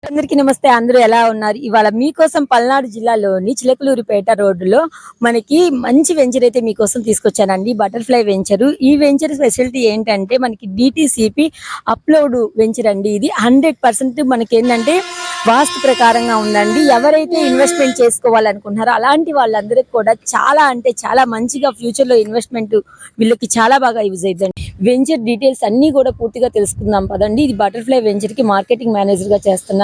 అందరికీ నమస్తే. అందరూ ఎలా ఉన్నారు? ఇవాళ మీకోసం పల్నాడు జిల్లాలోని చిలకలూరిపేట రోడ్డులో మనకి మంచి వెంచర్ అయితే మీకోసం తీసుకొచ్చానండి. Butterfly venture. ఈ వెంచర్ స్పెషాలిటీ ఏంటంటే మనకి డీటీసీపీ అప్‌లోడ్ వెంచర్ అండి ఇది. 100% మనకేంటంటే వాస్తు ప్రకారంగా ఉందండి. ఎవరైతే ఇన్వెస్ట్‌మెంట్ చేసుకోవాలనుకుంటున్నారో అలాంటి వాళ్ళందరికి కూడా చాలా అంటే చాలా మంచిగా ఫ్యూచర్‌లో ఇన్వెస్ట్‌మెంట్ వీళ్ళకి చాలా బాగా యూజ్ అయిద్దండి. వెంచర్ డీటెయిల్స్ అన్నీ కూడా పూర్తిగా తెలుసుకుందాం పదండి. ఇది బటర్‌ఫ్లై వెంచర్‌కి మార్కెటింగ్ మేనేజర్‌గా చేస్తున్న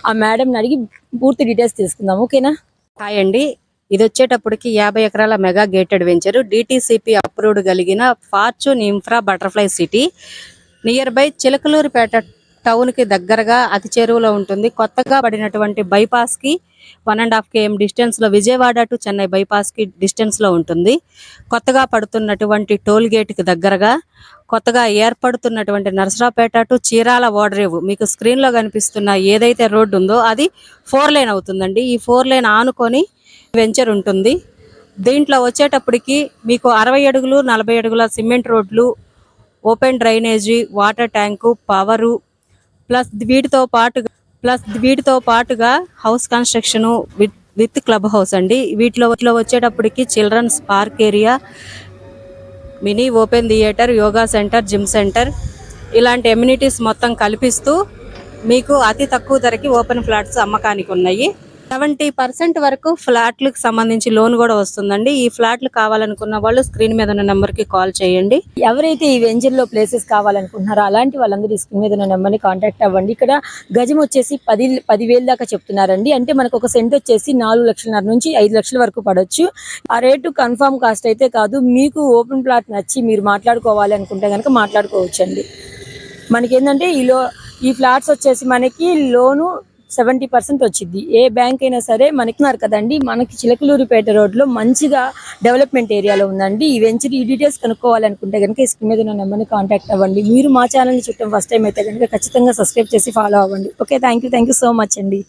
ఆ మేడంని అడిగి పూర్తి డీటెయిల్స్ తీసుకుందాం. ఓకేనా? హాయ్ అండి. ఇది వచ్చేటప్పటికి 50 ఎకరాల mega gated venture DTCP approved కలిగిన Fortune Infra Butterfly City near by Chilakaluripet town కి దగ్గరగా అతి చేరువలో ఉంటుంది. కొత్తగా పడినటువంటి బైపాస్ కి 1.5 km డిస్టెన్స్ లో విజయవాడ టు చెన్నై బైపాస్ కి డిస్టెన్స్ లో ఉంటుంది. కొత్తగా పడుతున్నటువంటి టోల్ గేట్ కి దగ్గరగా కొత్తగా ఏర్పడుతున్నటువంటి నరసరావుపేట టు చీరాల ఓడరేవు మీకు స్క్రీన్ లో కనిపిస్తున్న ఏదైతే రోడ్డు ఉందో అది 4 లేన్ అవుతుందండి. ఈ 4 లేన్ ఆనుకొని వెంచర్ ఉంటుంది. దీంట్లో వచ్చేటప్పటికి మీకు 60 అడుగులు 40 అడుగుల సిమెంట్ రోడ్లు, open drainage, water tank, power plus వీటితో పాటుగా house construction with club house అండి. వీటిలో వచ్చేటప్పటికి children's park area, mini open theatre, yoga centre, gym centre ఇలాంటి ఎమ్యూనిటీస్ మొత్తం కల్పిస్తూ మీకు అతి తక్కువ ధరకి ఓపెన్ ఫ్లాట్స్ అమ్మకానికి ఉన్నాయి. 70% వరకు ఫ్లాట్లకు సంబంధించి లోన్ కూడా వస్తుందండి. ఈ ఫ్లాట్లు కావాలనుకున్న వాళ్ళు స్క్రీన్ మీద ఉన్న నెంబర్ కి కాల్ చేయండి. ఎవరైతే ఈ వెంచర్ లో ప్లేసెస్ కావాలనుకుంటున్నారో అలాంటి వాళ్ళందరూ ఈ స్క్రీన్ మీద ఉన్న నెంబర్ని కాంటాక్ట్ అవ్వండి. ఇక్కడ గజం వచ్చేసి 10,000 దాకా చెప్తున్నారండి. అంటే మనకు ఒక సెంట్ వచ్చేసి 4,50,000 నుంచి 5,00,000 వరకు పడవచ్చు. ఆ రేటు కన్ఫర్మ్ కాస్ట్ అయితే కాదు. మీకు ఓపెన్ ప్లాట్ నచ్చి మీరు మాట్లాడుకోవాలి అనుకుంటే కనుక మాట్లాడుకోవచ్చు అండి. మనకేంటంటే ఈ ఫ్లాట్స్ వచ్చేసి మనకి లోను 70% వచ్చింది. ఏ బ్యాంక్ అయినా సరే మనకున్నారు కదండి. మనకి చిలకలూరిపేట రోడ్లో మంచిగా డెవలప్మెంట్ ఏరియాలో ఉందండి ఈ వెంచర్. ఈ డీటెయిల్స్ కనుక్కోవాలనుకుంటే కనుక ఈ స్క్రీన్ మీద ఉన్న నెంబర్ని కాంటాక్ట్ అవ్వండి. మీరు మా ఛానల్ని చుట్టం ఫస్ట్ టైం అయితే కనుక ఖచ్చితంగా సబ్స్క్రైబ్ చేసి ఫాలో అవ్వండి. Okay, thank you so much అండి.